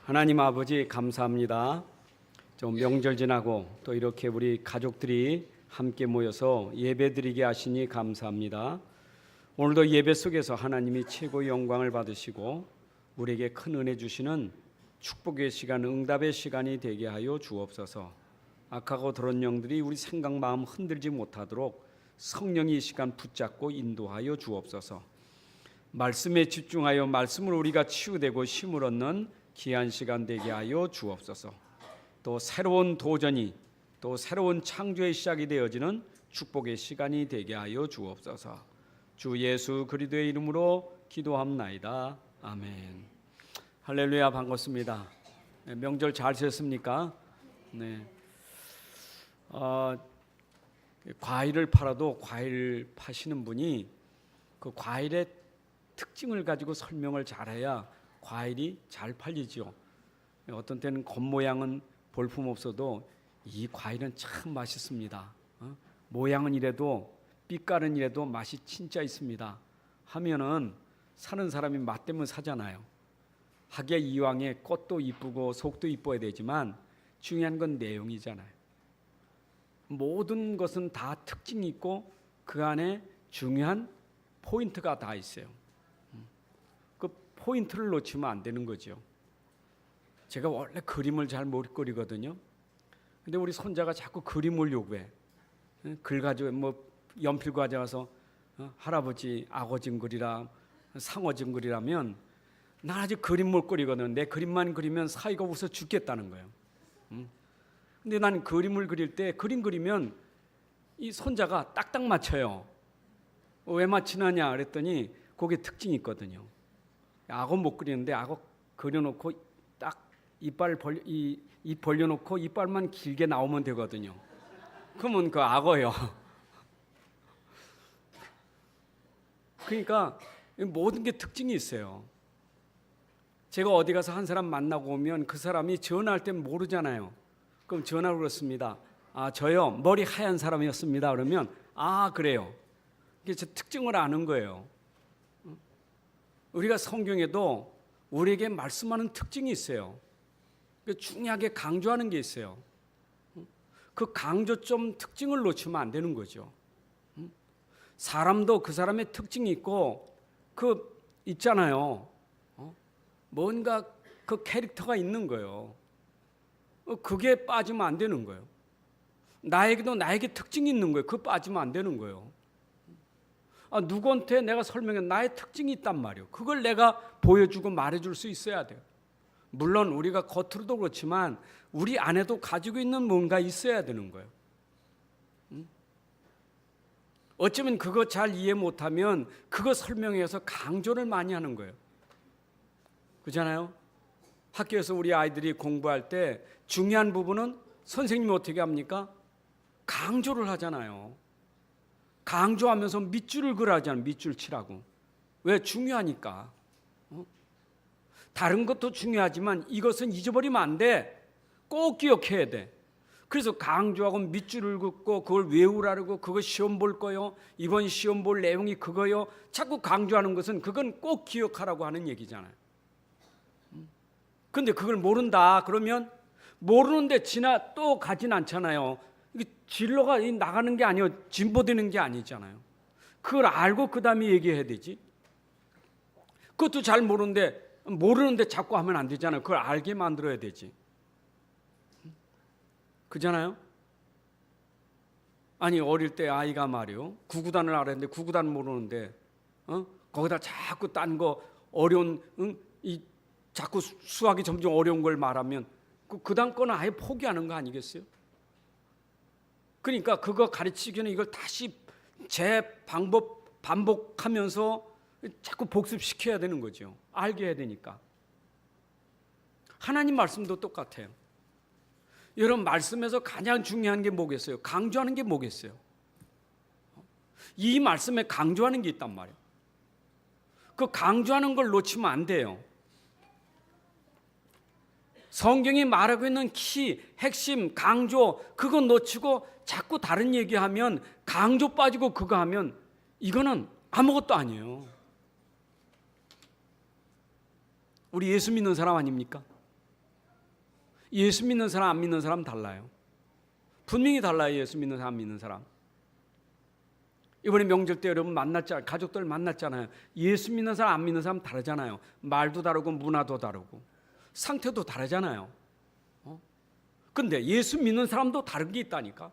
하나님 아버지 감사합니다. 좀 명절 지나고 또 이렇게 우리 가족들이 함께 모여서 예배드리게 하시니 감사합니다. 오늘도 예배 속에서 하나님이 최고의 영광을 받으시고 우리에게 큰 은혜 주시는 축복의 시간, 응답의 시간이 되게 하여 주옵소서. 악하고 더러운 영들이 우리 생각 마음 흔들지 못하도록 성령이 이 시간 붙잡고 인도하여 주옵소서. 말씀에 집중하여 말씀을 우리가 치유되고 힘을 얻는 귀한 시간 되게 하여 주옵소서. 또 새로운 도전이 또 새로운 창조의 시작이 되어지는 축복의 시간이 되게 하여 주옵소서. 주 예수 그리스도의 이름으로 기도합나이다. 아멘. 할렐루야. 반갑습니다. 명절 잘 지냈습니까? 네. 과일을 팔아도 과일 파시는 분이 그 과일의 특징을 가지고 설명을 잘해야 과일이 잘 팔리죠. 어떤 때는 겉모양은 볼품없어도 이 과일은 참 맛있습니다. 모양은 이래도 빛깔은 이래도 맛이 진짜 있습니다 하면은 사는 사람이 맛 때문에 사잖아요. 하기야 이왕에 꽃도 이쁘고 속도 이뻐야 되지만 중요한 건 내용이잖아요. 모든 것은 다 특징이 있고 그 안에 중요한 포인트가 다 있어요. 그 포인트를 놓치면 안 되는 거죠. 제가 원래 그림을 잘 못 그리거든요. 근데 우리 손자가 자꾸 그림을 요구해. 글 가지고 뭐 연필 가져와서 할아버지 악어 좀 그리라, 상어 좀 그리라면 난 아직 그림 못 그리거든. 내 그림만 그리면 사이가 웃어 죽겠다는 거예요. 근데 난 그림을 그릴 때 그림 그리면 이 손자가 딱딱 맞춰요. 왜 맞추느냐 그랬더니 그게 특징이 있거든요. 악어 못 그리는데 악어 그려놓고 딱 입 벌려놓고 이빨만 길게 나오면 되거든요. 그러면 그 악어요. 그러니까 모든 게 특징이 있어요. 제가 어디 가서 한 사람 만나고 오면 그 사람이 전화할 땐 모르잖아요. 그럼 전화로 그렇습니다. 저요 머리 하얀 사람이었습니다. 그러면 그래요. 이게 제 특징을 아는 거예요. 우리가 성경에도 우리에게 말씀하는 특징이 있어요. 중요하게 강조하는 게 있어요. 그 강조점 특징을 놓치면 안 되는 거죠. 사람도 그 사람의 특징이 있고 그 있잖아요. 뭔가 그 캐릭터가 있는 거예요. 그게 빠지면 안 되는 거예요. 나에게도 나에게 특징이 있는 거예요. 그거 빠지면 안 되는 거예요. 누구한테 내가 설명해 나의 특징이 있단 말이에요. 그걸 내가 보여주고 말해줄 수 있어야 돼요. 물론 우리가 겉으로도 그렇지만 우리 안에도 가지고 있는 뭔가 있어야 되는 거예요. 어쩌면 그거 잘 이해 못하면 그거 설명해서 강조를 많이 하는 거예요. 그렇잖아요? 학교에서 우리 아이들이 공부할 때 중요한 부분은 선생님이 어떻게 합니까? 강조를 하잖아요. 강조하면서 밑줄을 그려하잖아요. 밑줄 치라고. 왜? 중요하니까. 다른 것도 중요하지만 이것은 잊어버리면 안 돼. 꼭 기억해야 돼. 그래서 강조하고 밑줄을 긋고 그걸 외우라고 그거 시험 볼 거요. 이번 시험 볼 내용이 그거요. 자꾸 강조하는 것은 그건 꼭 기억하라고 하는 얘기잖아요. 근데 그걸 모른다 그러면 모르는데 지나 또 가진 않잖아요. 이게 진로가 나가는 게 아니에요. 진보되는 게 아니잖아요. 그걸 알고 그 다음에 얘기해야 되지. 그것도 잘 모르는데 자꾸 하면 안 되잖아요. 그걸 알게 만들어야 되지. 그잖아요. 아니 어릴 때 아이가 말이요. 구구단을 알았는데 구구단 모르는데 거기다 자꾸 딴 거 어려운 자꾸 수학이 점점 어려운 걸 말하면 그 다음 거는 아예 포기하는 거 아니겠어요? 그러니까 그거 가르치기는 이걸 다시 반복하면서 자꾸 복습시켜야 되는 거죠. 알게 해야 되니까. 하나님 말씀도 똑같아요. 여러분 말씀에서 가장 중요한 게 뭐겠어요? 강조하는 게 뭐겠어요? 이 말씀에 강조하는 게 있단 말이에요. 그 강조하는 걸 놓치면 안 돼요. 성경이 말하고 있는 핵심, 강조 그거 놓치고 자꾸 다른 얘기하면 강조 빠지고 그거 하면 이거는 아무것도 아니에요. 우리 예수 믿는 사람 아닙니까? 예수 믿는 사람 안 믿는 사람 달라요. 분명히 달라요. 예수 믿는 사람 안 믿는 사람. 이번에 명절 때 여러분 만났잖아요. 가족들 만났잖아요. 예수 믿는 사람 안 믿는 사람 다르잖아요. 말도 다르고 문화도 다르고 상태도 다르잖아요. 근데 예수 믿는 사람도 다른 게 있다니까.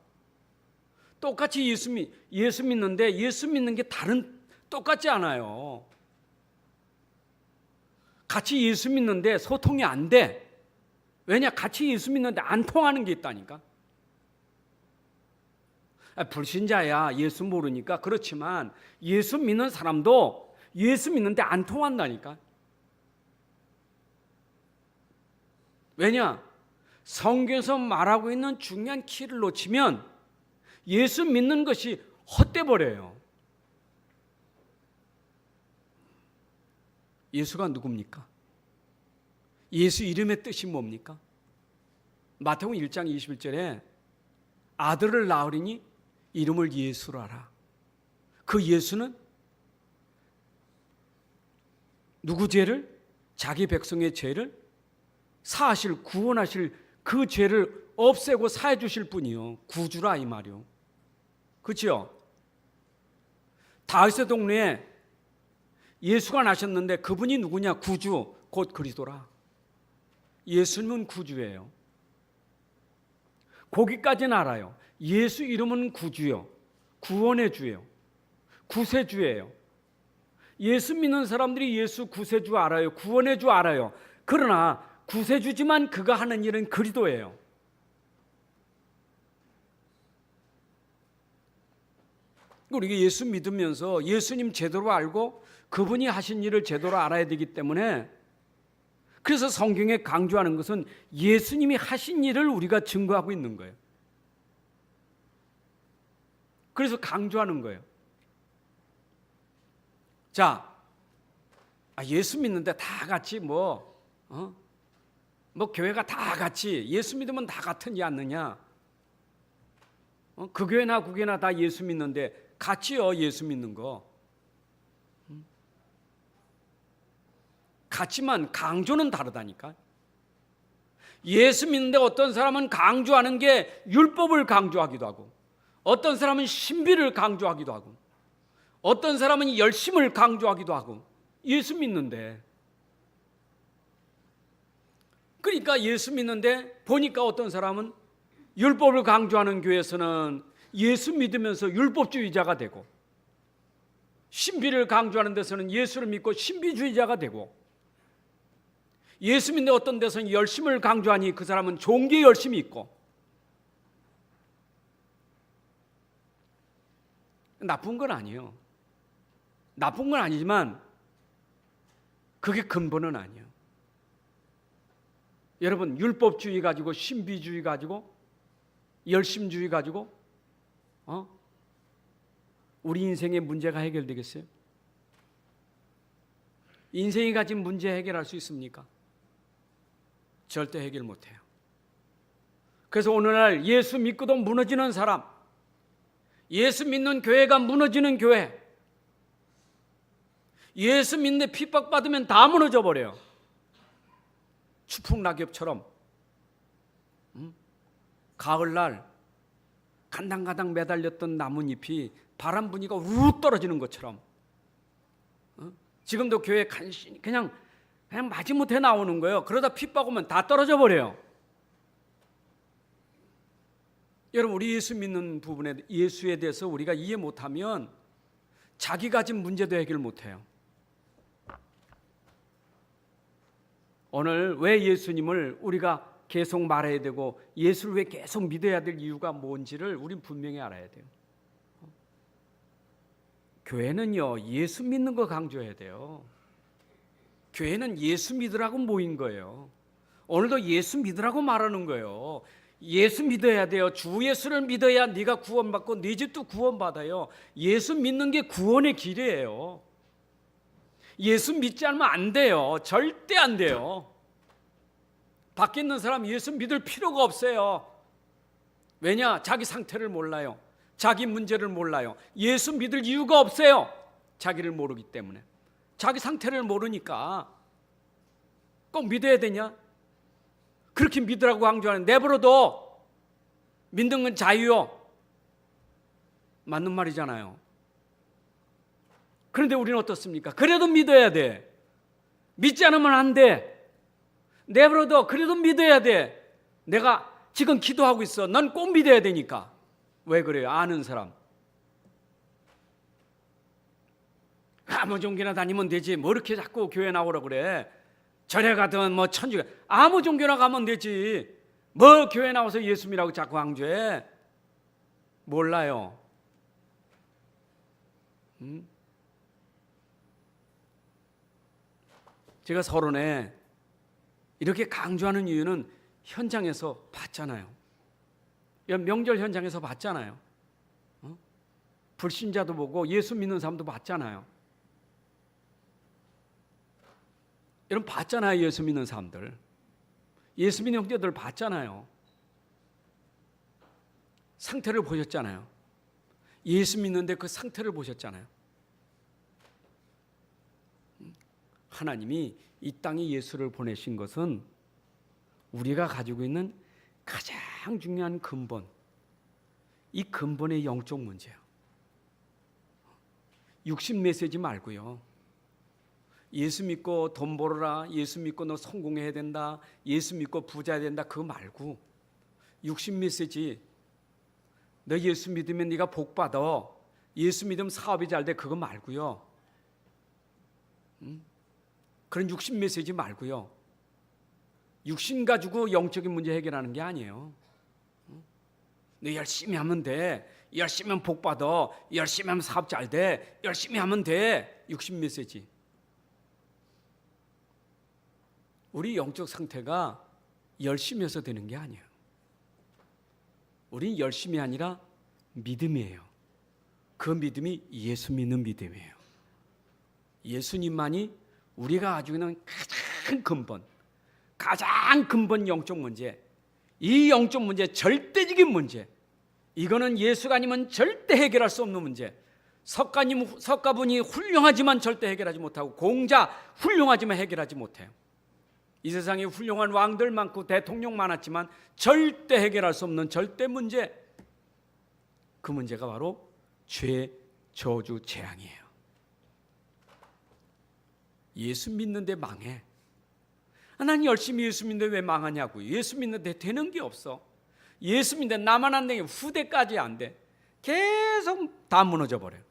똑같이 예수 믿는데 예수 믿는 게 똑같지 않아요. 같이 예수 믿는데 소통이 안 돼. 왜냐? 같이 예수 믿는데 안 통하는 게 있다니까. 불신자야 예수 모르니까. 그렇지만 예수 믿는 사람도 예수 믿는데 안 통한다니까. 왜냐? 성경에서 말하고 있는 중요한 키를 놓치면 예수 믿는 것이 헛돼 버려요. 예수가 누굽니까? 예수 이름의 뜻이 뭡니까? 마태복음 1장 21절에 아들을 낳으리니 이름을 예수라 하라. 그 예수는 누구 죄를? 자기 백성의 죄를 사하실, 구원하실, 그 죄를 없애고 사해 주실 분이요. 구주라 이 말이요. 그렇죠? 다윗의 동네에 예수가 나셨는데 그분이 누구냐? 구주, 곧 그리스도라. 예수님은 구주예요. 거기까지는 알아요. 예수 이름은 구주요, 구원의 주예요, 구세주예요. 예수 믿는 사람들이 예수 구세주 알아요. 구원의 주 알아요. 그러나 구세주지만 그가 하는 일은 그리스도예요. 우리가 예수 믿으면서 예수님 제대로 알고 그분이 하신 일을 제대로 알아야 되기 때문에, 그래서 성경에 강조하는 것은 예수님이 하신 일을 우리가 증거하고 있는 거예요. 그래서 강조하는 거예요. 자, 예수 믿는데 다 같이 뭐 교회가 다 같이 예수 믿으면 다 같으냐 않느냐? 그 교회나 그 교회나 다 예수 믿는데 같이요. 예수 믿는 거 같지만 강조는 다르다니까. 예수 믿는데 어떤 사람은 강조하는 게 율법을 강조하기도 하고, 어떤 사람은 신비를 강조하기도 하고, 어떤 사람은 열심을 강조하기도 하고. 예수 믿는데, 그러니까 예수 믿는데 보니까 어떤 사람은 율법을 강조하는 교회에서는 예수 믿으면서 율법주의자가 되고, 신비를 강조하는 데서는 예수를 믿고 신비주의자가 되고, 예수 믿는 어떤 데서는 열심을 강조하니 그 사람은 종교에 열심이 있고. 나쁜 건 아니에요. 나쁜 건 아니지만 그게 근본은 아니에요. 여러분, 율법주의 가지고 신비주의 가지고 열심주의 가지고 우리 인생의 문제가 해결되겠어요? 인생이 가진 문제 해결할 수 있습니까? 절대 해결 못해요. 그래서 오늘날 예수 믿고도 무너지는 사람, 예수 믿는 교회가 무너지는 교회, 예수 믿는데 핍박받으면 다 무너져 버려요. 추풍낙엽처럼 가을날 간당간당 매달렸던 나뭇잎이 바람 부니까 우르르 떨어지는 것처럼 지금도 교회 간신히 그냥 마지못해 나오는 거예요. 그러다 핍박 오면 다 떨어져 버려요. 여러분, 우리 예수 믿는 부분에 예수에 대해서 우리가 이해 못하면 자기 가진 문제도 해결 못해요. 오늘 왜 예수님을 우리가 계속 말해야 되고 예수를 왜 계속 믿어야 될 이유가 뭔지를 우린 분명히 알아야 돼요. 교회는요, 예수 믿는 거 강조해야 돼요. 교회는 예수 믿으라고 모인 거예요. 오늘도 예수 믿으라고 말하는 거예요. 예수 믿어야 돼요. 주 예수를 믿어야 네가 구원받고 네 집도 구원받아요. 예수 믿는 게 구원의 길이에요. 예수 믿지 않으면 안 돼요. 절대 안 돼요. 밖에 있는 사람 예수 믿을 필요가 없어요. 왜냐? 자기 상태를 몰라요. 자기 문제를 몰라요. 예수 믿을 이유가 없어요. 자기를 모르기 때문에. 자기 상태를 모르니까 꼭 믿어야 되냐? 그렇게 믿으라고 강조하는, 내버려둬. 믿는 건 자유요. 맞는 말이잖아요. 그런데 우리는 어떻습니까? 그래도 믿어야 돼. 믿지 않으면 안 돼. 내버려둬. 그래도 믿어야 돼. 내가 지금 기도하고 있어. 넌 꼭 믿어야 되니까. 왜 그래요? 아는 사람. 아무 종교나 다니면 되지. 뭐 이렇게 자꾸 교회 나오라 그래. 절에 가든 뭐 천주교, 아무 종교나 가면 되지. 뭐 교회 나와서 예수 믿으라고 자꾸 강조해. 몰라요. 제가 서론에 이렇게 강조하는 이유는 현장에서 봤잖아요. 명절 현장에서 봤잖아요. 불신자도 보고 예수 믿는 사람도 봤잖아요. 여러분 봤잖아요. 예수 믿는 사람들, 예수 믿는 형제들 봤잖아요. 상태를 보셨잖아요. 예수 믿는데 그 상태를 보셨잖아요. 하나님이 이 땅에 예수를 보내신 것은 우리가 가지고 있는 가장 중요한 근본, 이 근본의 영적 문제예요. 육신 메시지 말고요. 예수 믿고 돈 벌어라, 예수 믿고 너 성공해야 된다, 예수 믿고 부자 해야 된다, 그거 말고 육신 메시지, 너 예수 믿으면 네가 복 받아, 예수 믿으면 사업이 잘 돼, 그거 말고요. 그런 육신 메시지 말고요. 육신 가지고 영적인 문제 해결하는 게 아니에요. 너 열심히 하면 돼, 열심히 하면 복 받아, 열심히 하면 사업 잘 돼, 열심히 하면 돼. 육신 메시지. 우리 영적 상태가 열심히 해서 되는 게 아니에요. 우린 열심이 아니라 믿음이에요. 그 믿음이 예수 믿는 믿음이에요. 예수님만이 우리가 가지고 있는 가장 근본 영적 문제, 이 영적 문제, 절대적인 문제, 이거는 예수가 아니면 절대 해결할 수 없는 문제. 석가분이 훌륭하지만 절대 해결하지 못하고, 공자 훌륭하지만 해결하지 못해요. 이 세상에 훌륭한 왕들 많고 대통령 많았지만 절대 해결할 수 없는 절대 문제, 그 문제가 바로 죄, 저주, 재앙이에요. 예수 믿는데 망해. 난 열심히 예수 믿는데 왜 망하냐고요. 예수 믿는데 되는 게 없어. 예수 믿는데 나만 안 되게 후대까지 안 돼. 계속 다 무너져 버려요.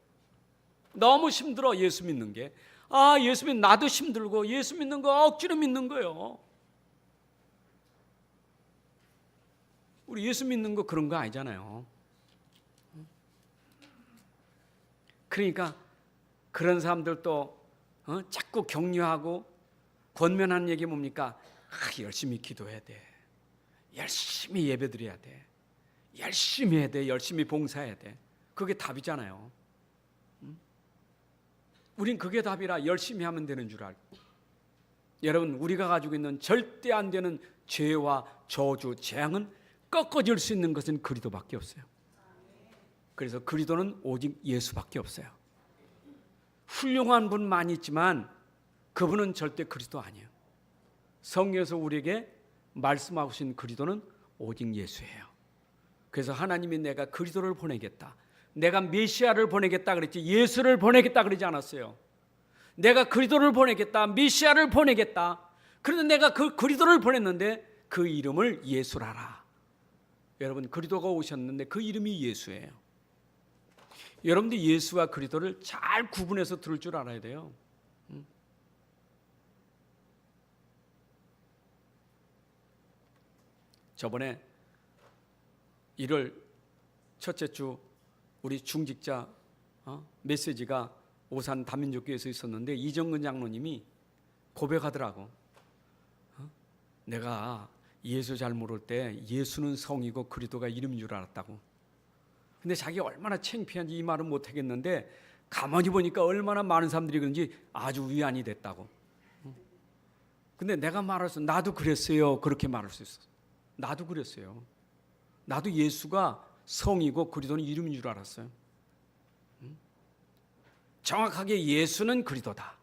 너무 힘들어 예수 믿는 게. 예수 믿는 나도 힘들고, 예수 믿는 거 억지로 믿는 거예요. 우리 예수 믿는 거 그런 거 아니잖아요. 그러니까 그런 사람들도 자꾸 격려하고 권면하는 얘기 뭡니까? 열심히 기도해야 돼, 열심히 예배드려야 돼, 열심히 해야 돼, 열심히 봉사해야 돼. 그게 답이잖아요. 우린 그게 답이라 열심히 하면 되는 줄 알고. 여러분, 우리가 가지고 있는 절대 안 되는 죄와 저주, 재앙은 꺾어질 수 있는 것은 그리스도밖에 없어요. 그래서 그리스도는 오직 예수밖에 없어요. 훌륭한 분 많이 있지만 그분은 절대 그리스도 아니에요. 성경에서 우리에게 말씀하신 그리스도는 오직 예수예요. 그래서 하나님이 내가 그리스도를 보내겠다, 내가 메시아를 보내겠다 그랬지, 예수를 보내겠다 그러지 않았어요. 내가 그리스도를 보내겠다, 메시아를 보내겠다. 그런데 내가 그 그리스도를 보냈는데 그 이름을 예수라라. 여러분, 그리스도가 오셨는데 그 이름이 예수예요. 여러분들 예수와 그리스도를 잘 구분해서 들을 줄 알아야 돼요. 저번에 1월 첫째 주 우리 중직자 메시지가 오산 다민족교회에서 있었는데, 이정근 장로님이 고백하더라고. 내가 예수 잘 모를 때 예수는 성이고 그리스도가 이름인 줄 알았다고. 근데 자기가 얼마나 창피한지 이 말은 못하겠는데, 가만히 보니까 얼마나 많은 사람들이 그런지 아주 위안이 됐다고. 근데 내가 말해서 나도 그랬어요, 그렇게 말할 수 있어. 나도 그랬어요. 나도 예수가 성이고 그리스도는 이름인 줄 알았어요. 정확하게 예수는 그리스도다.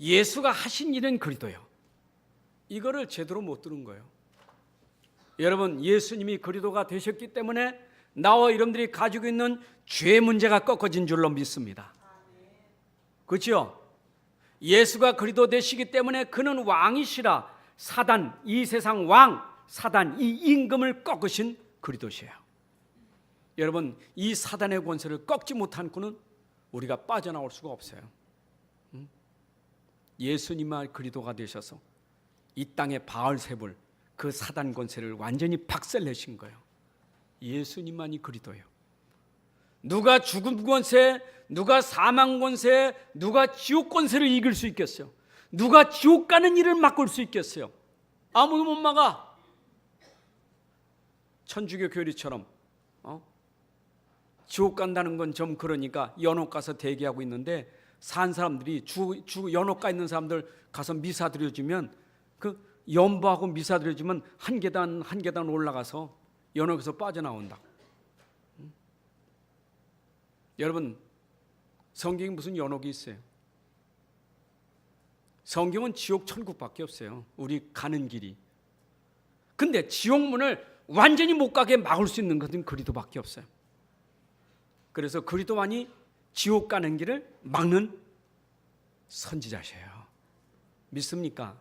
예수가 하신 일은 그리스도요. 이거를 제대로 못 들은 거예요. 여러분, 예수님이 그리스도가 되셨기 때문에 나와 여러분들이 가지고 있는 죄 문제가 꺾어진 줄로 믿습니다. 그렇죠? 예수가 그리스도 되시기 때문에 그는 왕이시라. 사단, 이 세상 왕 사단, 이 임금을 꺾으신 그리스도시에요. 여러분, 이 사단의 권세를 꺾지 못한 그는 우리가 빠져나올 수가 없어요. 예수님만 그리스도가 되셔서 이 땅의 바알세불, 그 사단 권세를 완전히 박살내신 거예요. 예수님만이 그리스도예요. 누가 죽음 권세, 누가 사망 권세, 누가 지옥 권세를 이길 수 있겠어요? 누가 지옥 가는 일을 막을 수 있겠어요? 아무도 못 막아. 천주교 교리처럼 지옥 간다는 건 좀 그러니까 연옥 가서 대기하고 있는데, 산 사람들이 연옥 가 있는 사람들 가서 미사 드려주면, 그 연보하고 미사 드려주면 한 계단 한 계단 올라가서 연옥에서 빠져나온다. 여러분, 성경에 무슨 연옥이 있어요? 성경은 지옥 천국밖에 없어요. 우리 가는 길이. 근데 지옥문을 완전히 못 가게 막을 수 있는 것은 그리스도밖에 없어요. 그래서 그리스도만이 지옥 가는 길을 막는 선지자셔요. 믿습니까?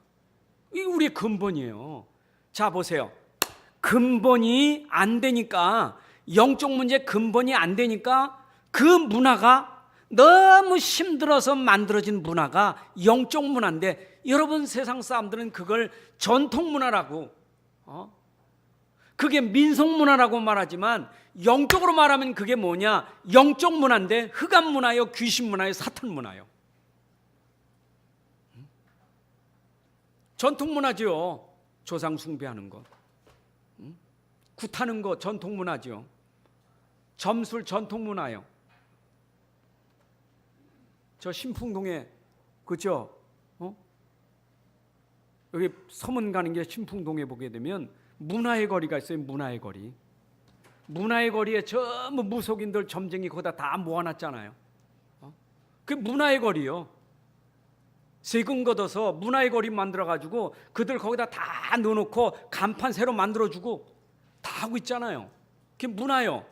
이게 우리의 근본이에요. 자, 보세요. 근본이 안 되니까, 영적 문제 근본이 안 되니까 그 문화가 너무 힘들어서 만들어진 문화가 영적 문화인데, 여러분, 세상 사람들은 그걸 전통 문화라고, 그게 민속 문화라고 말하지만 영적으로 말하면 그게 뭐냐? 영적 문화인데 흑암 문화요, 귀신 문화요, 사탄 문화요. 전통 문화죠. 조상 숭배하는 거, 굿하는 거 전통 문화죠. 점술 전통 문화요. 저 신풍동에, 그죠? 여기 서문 가는 게 신풍동에 보게 되면 문화의 거리가 있어요. 문화의 거리. 문화의 거리에 전부 무속인들, 점쟁이 거기다 다 모아놨잖아요. 그 문화의 거리요. 세금 걷어서 문화의 거리 만들어가지고 그들 거기다 다 넣어놓고 간판 새로 만들어주고 다 하고 있잖아요. 그게 문화요.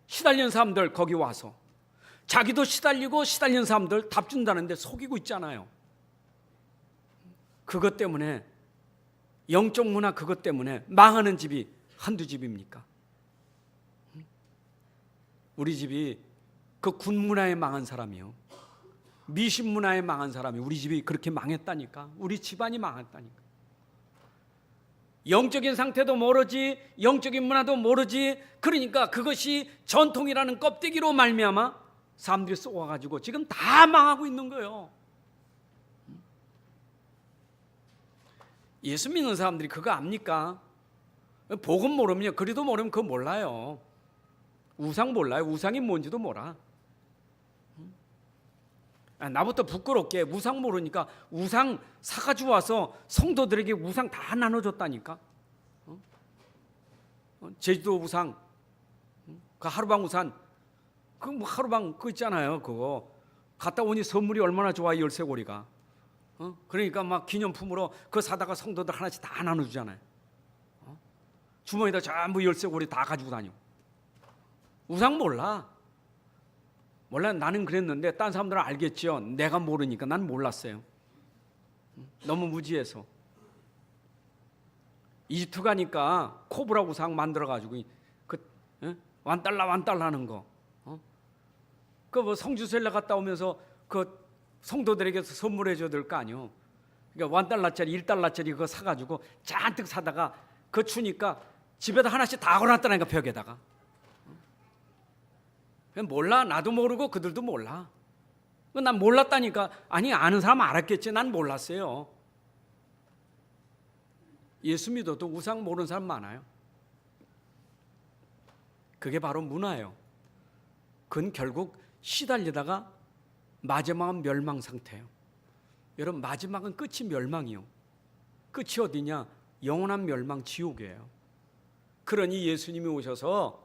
시달리는 사람들 거기 와서 자기도 시달리고 시달리는 사람들 답 준다는데 속이고 있잖아요. 그것 때문에, 영적 문화 그것 때문에 망하는 집이 한두 집입니까? 우리 집이 그 군문화에 망한 사람이요, 미신문화에 망한 사람이 우리 집이 그렇게 망했다니까. 우리 집안이 망했다니까. 영적인 상태도 모르지, 영적인 문화도 모르지. 그러니까 그것이 전통이라는 껍데기로 말미암아 사람들이 쏘아가지고 지금 다 망하고 있는 거예요. 예수 믿는 사람들이 그거 압니까? 복음 모르면, 그리도 모르면 그거 몰라요. 우상 몰라요. 우상이 뭔지도 몰라. 나부터 부끄럽게 우상 모르니까 우상 사가지고 와서 성도들에게 우상 다 나눠줬다니까. 제주도 우상, 그 하루방 우산, 그 뭐 하루방 그 있잖아요. 그거 갔다 오니 선물이 얼마나 좋아, 열쇠고리가. 그러니까 막 기념품으로 그거 사다가 성도들 하나씩 다 나눠주잖아요. 주머니에다 전부 열쇠고리 다 가지고 다녀. 우상 몰라. 나는 그랬는데 딴 사람들은 알겠죠. 내가 모르니까. 난 몰랐어요. 너무 무지해서. 이집트 가니까 코브라 우상 만들어가지고 완달라 하는 거. 그 뭐 성주셀레 갔다 오면서 그 성도들에게 선물해 줘야 될 거 아니요. 그러니까 $1짜리, $1짜리 그거 사가지고 잔뜩 사다가 그거 주니까 집에다 하나씩 다 걸어놨다니까, 벽에다가. 몰라. 나도 모르고 그들도 몰라. 난 몰랐다니까. 아니, 아는 사람 알았겠지. 난 몰랐어요. 예수 믿어도 우상 모르는 사람 많아요. 그게 바로 문화예요. 그건 결국 시달리다가 마지막은 멸망 상태예요. 여러분, 마지막은 끝이 멸망이요. 끝이 어디냐? 영원한 멸망, 지옥이에요. 그러니 예수님이 오셔서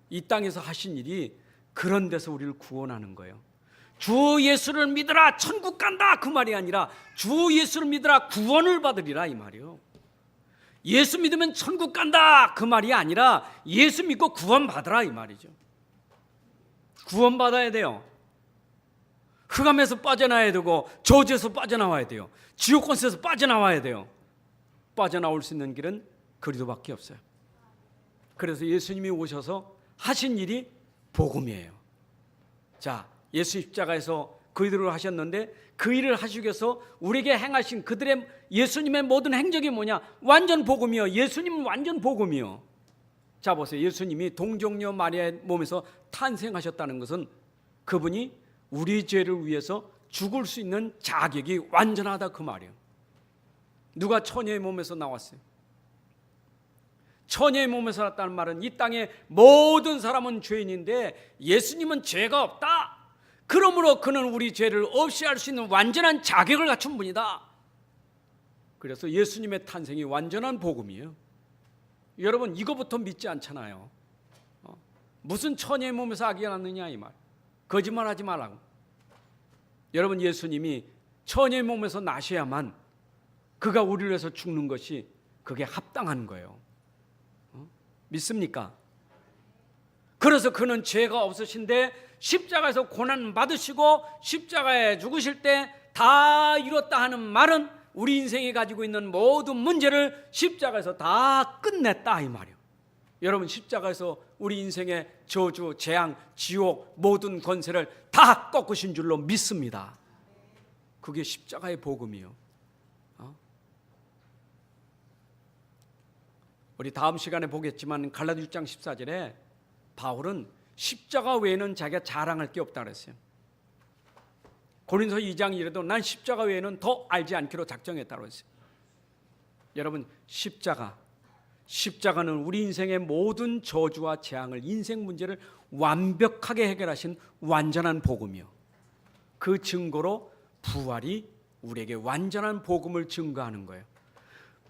이 땅에서 하신 일이 그런 데서 우리를 구원하는 거예요. 주 예수를 믿으라 천국 간다 그 말이 아니라 주 예수를 믿으라 구원을 받으리라 이 말이요. 예수 믿으면 천국 간다 그 말이 아니라 예수 믿고 구원 받으라 이 말이죠. 구원 받아야 돼요. 흑암에서 빠져나와야 되고 저주에서 빠져나와야 돼요. 지옥권세에서 빠져나와야 돼요. 빠져나올 수 있는 길은 그리도밖에 없어요. 그래서 예수님이 오셔서 하신 일이 복음이에요. 자, 예수 십자가에서 그 일을 하셨는데 그 일을 하시기 위해서 우리에게 행하신 그들의 예수님의 모든 행적이 뭐냐? 완전 복음이요. 예수님은 완전 복음이요. 자 보세요. 예수님이 동정녀 마리아의 몸에서 탄생하셨다는 것은 그분이 우리 죄를 위해서 죽을 수 있는 자격이 완전하다 그 말이에요. 누가 처녀의 몸에서 나왔어요? 처녀의 몸에서 나왔다는 말은 이 땅의 모든 사람은 죄인인데 예수님은 죄가 없다. 그러므로 그는 우리 죄를 없이 할 수 있는 완전한 자격을 갖춘 분이다. 그래서 예수님의 탄생이 완전한 복음이에요. 여러분 이거부터 믿지 않잖아요. 무슨 처녀의 몸에서 아기가 낳느냐 이 말. 거짓말하지 말라고. 여러분 예수님이 처녀의 몸에서 나셔야만 그가 우리를 위해서 죽는 것이 그게 합당한 거예요. 믿습니까? 그래서 그는 죄가 없으신데 십자가에서 고난 받으시고 십자가에 죽으실 때 다 이뤘다 하는 말은 우리 인생이 가지고 있는 모든 문제를 십자가에서 다 끝냈다 이 말이에요. 여러분 십자가에서 우리 인생의 저주, 재앙, 지옥 모든 권세를 다 꺾으신 줄로 믿습니다. 그게 십자가의 복음이에요. 우리 다음 시간에 보겠지만 갈라디아 6장 14절에 바울은 십자가 외에는 자기가 자랑할 게 없다 그랬어요. 고린도 2장 1에도 난 십자가 외에는 더 알지 않기로 작정했다고 했어요. 여러분 십자가는 우리 인생의 모든 저주와 재앙을 인생 문제를 완벽하게 해결하신 완전한 복음이요. 그 증거로 부활이 우리에게 완전한 복음을 증거하는 거예요.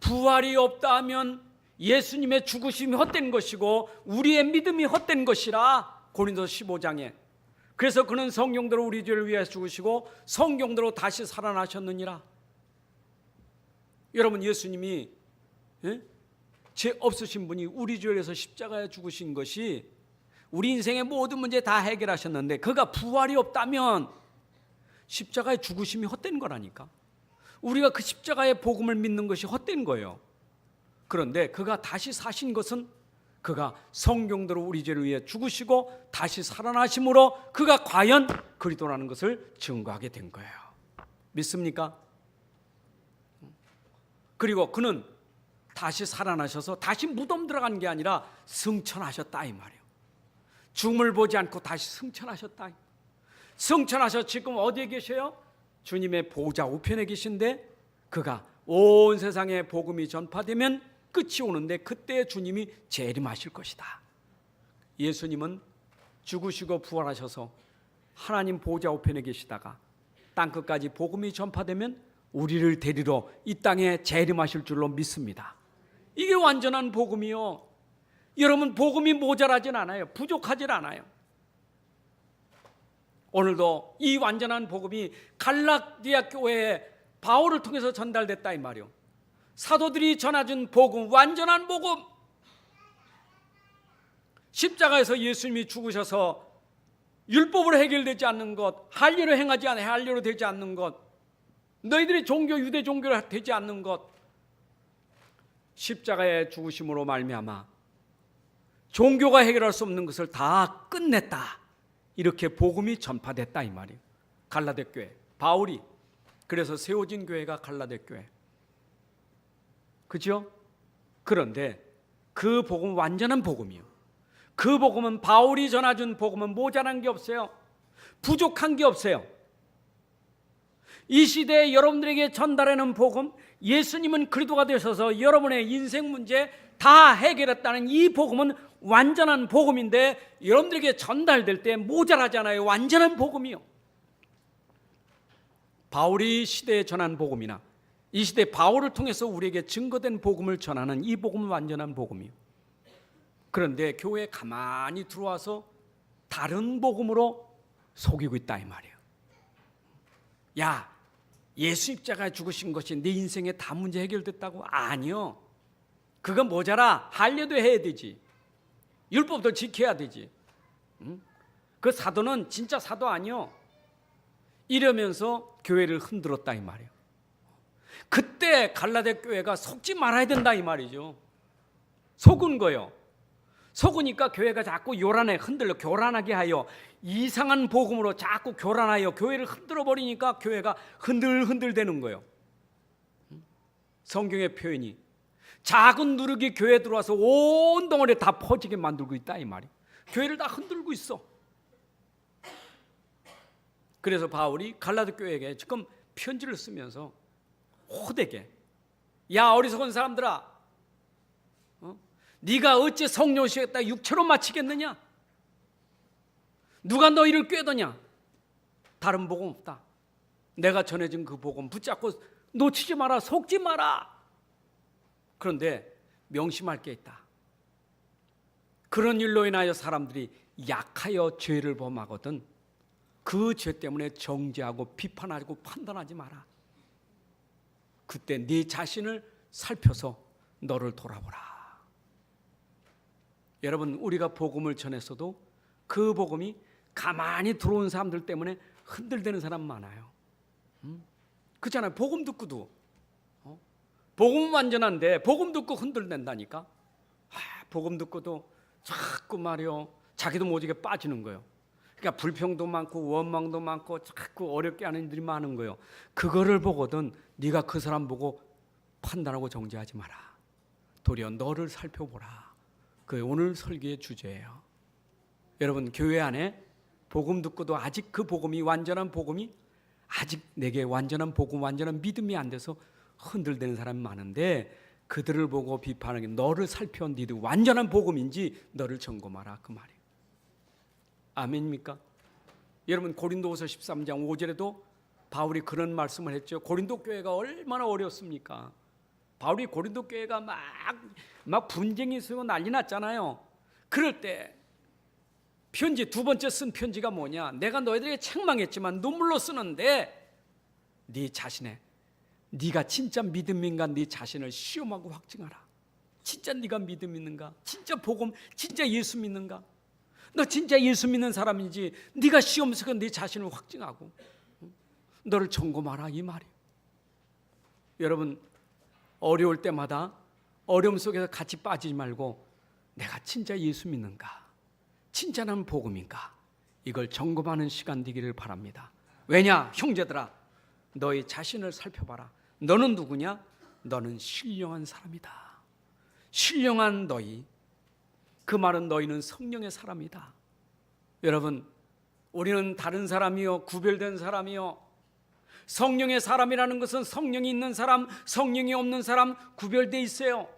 부활이 없다 하면 예수님의 죽으심이 헛된 것이고 우리의 믿음이 헛된 것이라 고린도서 15장에 그래서 그는 성경대로 우리 죄를 위해 죽으시고 성경대로 다시 살아나셨느니라. 여러분 예수님이 죄 없으신 분이 우리 죄를 위해서 십자가에 죽으신 것이 우리 인생의 모든 문제 다 해결하셨는데 그가 부활이 없다면 십자가에 죽으심이 헛된 거라니까. 우리가 그 십자가의 복음을 믿는 것이 헛된 거예요. 그런데 그가 다시 사신 것은 그가 성경대로 우리 죄를 위해 죽으시고 다시 살아나심으로 그가 과연 그리스도라는 것을 증거하게 된 거예요. 믿습니까? 그리고 그는 다시 살아나셔서 다시 무덤 들어간 게 아니라 승천하셨다 이 말이에요. 죽음을 보지 않고 다시 승천하셨다. 승천하셔 지금 어디에 계셔요? 주님의 보좌 우편에 계신데 그가 온 세상에 복음이 전파되면 끝이 오는데 그때 주님이 재림하실 것이다. 예수님은 죽으시고 부활하셔서 하나님 보좌 우편에 계시다가 땅끝까지 복음이 전파되면 우리를 데리러 이 땅에 재림하실 줄로 믿습니다. 이게 완전한 복음이요. 여러분 복음이 모자라진 않아요. 부족하진 않아요. 오늘도 이 완전한 복음이 갈라디아 교회에 바울을 통해서 전달됐다 이 말이요. 사도들이 전해준 복음, 완전한 복음. 십자가에서 예수님이 죽으셔서 율법으로 해결되지 않는 것, 할례로 행하지 않아 할례로 되지 않는 것, 너희들의 종교 유대 종교로 되지 않는 것, 십자가의 죽으심으로 말미암아 종교가 해결할 수 없는 것을 다 끝냈다. 이렇게 복음이 전파됐다 이 말이에요. 갈라디아 교회 바울이 그래서 세워진 교회가 갈라디아 교회. 그죠? 그런데 그 복음 완전한 복음이요. 그 복음은 바울이 전해준 복음은 모자란 게 없어요. 부족한 게 없어요. 이 시대에 여러분들에게 전달하는 복음, 예수님은 그리스도가 되셔서 여러분의 인생 문제 다 해결했다는 이 복음은 완전한 복음인데 여러분들에게 전달될 때 모자라잖아요. 완전한 복음이요. 바울이 시대에 전한 복음이나 이 시대 바울을 통해서 우리에게 증거된 복음을 전하는 이 복음은 완전한 복음이에요. 그런데 교회에 가만히 들어와서 다른 복음으로 속이고 있다 이 말이에요. 야, 예수 십자가에 죽으신 것이 네 인생에 다 문제 해결됐다고? 아니요. 그건 모자라. 할례도 해야 되지. 율법도 지켜야 되지. 그 사도는 진짜 사도 아니요. 이러면서 교회를 흔들었다 이 말이에요. 그때 갈라데 교회가 속지 말아야 된다 이 말이죠. 속은 거요. 속으니까 교회가 자꾸 요란해 흔들려 교란하게 하여 이상한 복음으로 자꾸 교란하여 교회를 흔들어 버리니까 교회가 흔들흔들 되는 거예요. 성경의 표현이 작은 누룩이 교회에 들어와서 온 덩어리에 다 퍼지게 만들고 있다 이 말이에요. 교회를 다 흔들고 있어. 그래서 바울이 갈라디 교회에게 지금 편지를 쓰면서 호되게, 야 어리석은 사람들아, 네가 어찌 성령을 시켰다 육체로 마치겠느냐? 누가 너희를 꾀더냐? 다른 복음 없다. 내가 전해진 그 복음 붙잡고 놓치지 마라, 속지 마라. 그런데 명심할 게 있다. 그런 일로 인하여 사람들이 약하여 죄를 범하거든 그 죄 때문에 정죄하고 비판하고 판단하지 마라. 그때 네 자신을 살펴서 너를 돌아보라. 여러분, 우리가 복음을 전했어도 그 복음이 가만히 들어온 사람들 때문에 흔들대는 사람 많아요. 그렇잖아요. 복음 듣고도 복음은 완전한데 복음 듣고 흔들댄다니까. 복음 듣고도 자꾸 말이요, 자기도 모르게 빠지는 거예요. 그러니까 불평도 많고 원망도 많고 자꾸 어렵게 하는 일들이 많은 거예요. 그거를 보거든 네가 그 사람 보고 판단하고 정죄하지 마라. 도리어 너를 살펴보라. 그 오늘 설교의 주제예요. 여러분, 교회 안에 복음 듣고도 아직 그 복음이 완전한 복음이 아직 내게 완전한 복음, 완전한 믿음이 안 돼서 흔들대는 사람이 많은데 그들을 보고 비판하는 게 너를 살펴 니들 완전한 복음인지 너를 점검하라 그 말이에요. 아멘입니까? 여러분, 고린도후서 13장 5절에도 바울이 그런 말씀을 했죠. 고린도 교회가 얼마나 어려웠습니까? 바울이 고린도 교회가 막 분쟁이 있고 난리 났잖아요. 그럴 때 편지 두 번째 쓴 편지가 뭐냐? 내가 너희들에게 책망했지만 눈물로 쓰는데 네 자신의 네가 진짜 믿음인가 네 자신을 시험하고 확증하라. 진짜 네가 믿음 있는가? 진짜 복음, 진짜 예수 믿는가? 너 진짜 예수 믿는 사람인지 네가 시험 쓰고 네 자신을 확증하고 너를 점검하라 이 말이에요. 여러분, 어려울 때마다 어려움 속에서 같이 빠지지 말고 내가 진짜 예수 믿는가? 진짜 난 복음인가? 이걸 점검하는 시간 되기를 바랍니다. 왜냐? 형제들아, 너희 자신을 살펴봐라. 너는 누구냐? 너는 신령한 사람이다. 신령한 너희, 그 말은 너희는 성령의 사람이다. 여러분, 우리는 다른 사람이요, 구별된 사람이요. 성령의 사람이라는 것은 성령이 있는 사람, 성령이 없는 사람 구별되어 있어요.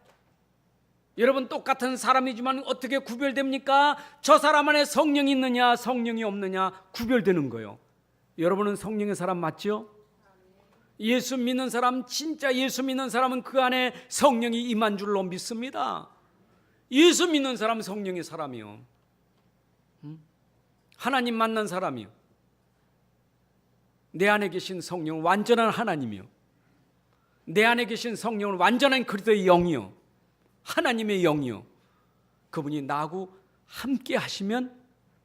여러분, 똑같은 사람이지만 어떻게 구별됩니까? 저 사람 안에 성령이 있느냐 성령이 없느냐 구별되는 거예요. 여러분은 성령의 사람 맞죠? 예수 믿는 사람, 진짜 예수 믿는 사람은 그 안에 성령이 임한 줄로 믿습니다. 예수 믿는 사람 성령의 사람이요. 하나님 만난 사람이요. 내 안에 계신 성령은 완전한 하나님이요. 내 안에 계신 성령은 완전한 그리스도의 영이요. 하나님의 영이요. 그분이 나하고 함께 하시면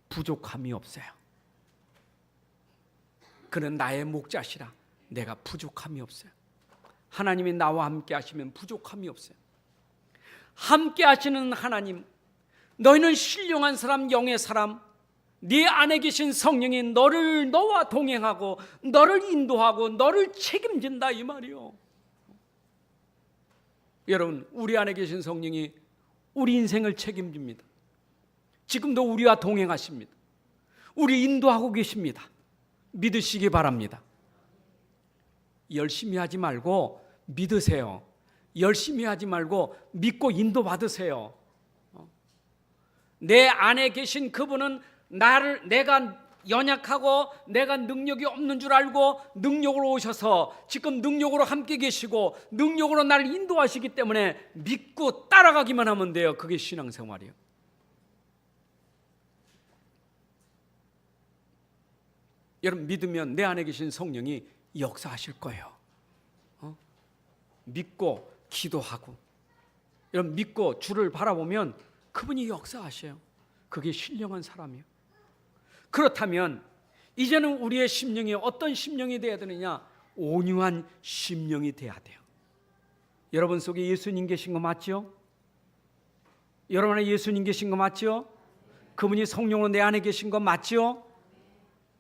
부족함이 없어요. 그는 나의 목자시라 내가 부족함이 없어요. 하나님이 나와 함께 하시면 부족함이 없어요. 함께 하시는 하나님, 너희는 신령한 사람, 영의 사람, 네 안에 계신 성령이 너와 동행하고 너를 인도하고 너를 책임진다 이 말이요. 여러분, 우리 안에 계신 성령이 우리 인생을 책임집니다. 지금도 우리와 동행하십니다. 우리 인도하고 계십니다. 믿으시기 바랍니다. 열심히 하지 말고 믿으세요. 열심히 하지 말고 믿고 인도받으세요. 내 안에 계신 그분은 내가 연약하고 내가 능력이 없는 줄 알고 능력으로 오셔서 지금 능력으로 함께 계시고 능력으로 나를 인도하시기 때문에 믿고 따라가기만 하면 돼요. 그게 신앙생활이에요. 여러분, 믿으면 내 안에 계신 성령이 역사하실 거예요. 믿고 기도하고 이런 믿고 주를 바라보면 그분이 역사하셔요. 그게 신령한 사람이에요. 그렇다면 이제는 우리의 심령이 어떤 심령이 되어야 되느냐? 온유한 심령이 되어야 돼요. 여러분 속에 예수님 계신 거 맞죠? 여러분 안에 예수님 계신 거 맞죠? 그분이 성령으로 내 안에 계신 거 맞죠?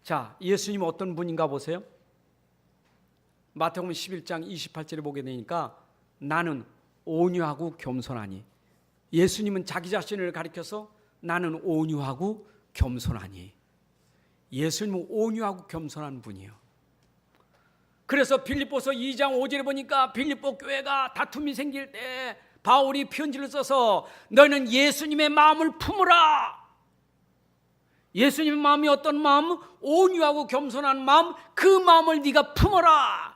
자, 예수님 어떤 분인가 보세요. 마태복음 11장 28절에 보게 되니까 나는 온유하고 겸손하니, 예수님은 자기 자신을 가리켜서 나는 온유하고 겸손하니, 예수님은 온유하고 겸손한 분이에요. 그래서 빌립보서 2장 5절에 보니까 빌립보 교회가 다툼이 생길 때 바울이 편지를 써서 너희는 예수님의 마음을 품으라. 예수님의 마음이 어떤 마음? 온유하고 겸손한 마음, 그 마음을 네가 품어라.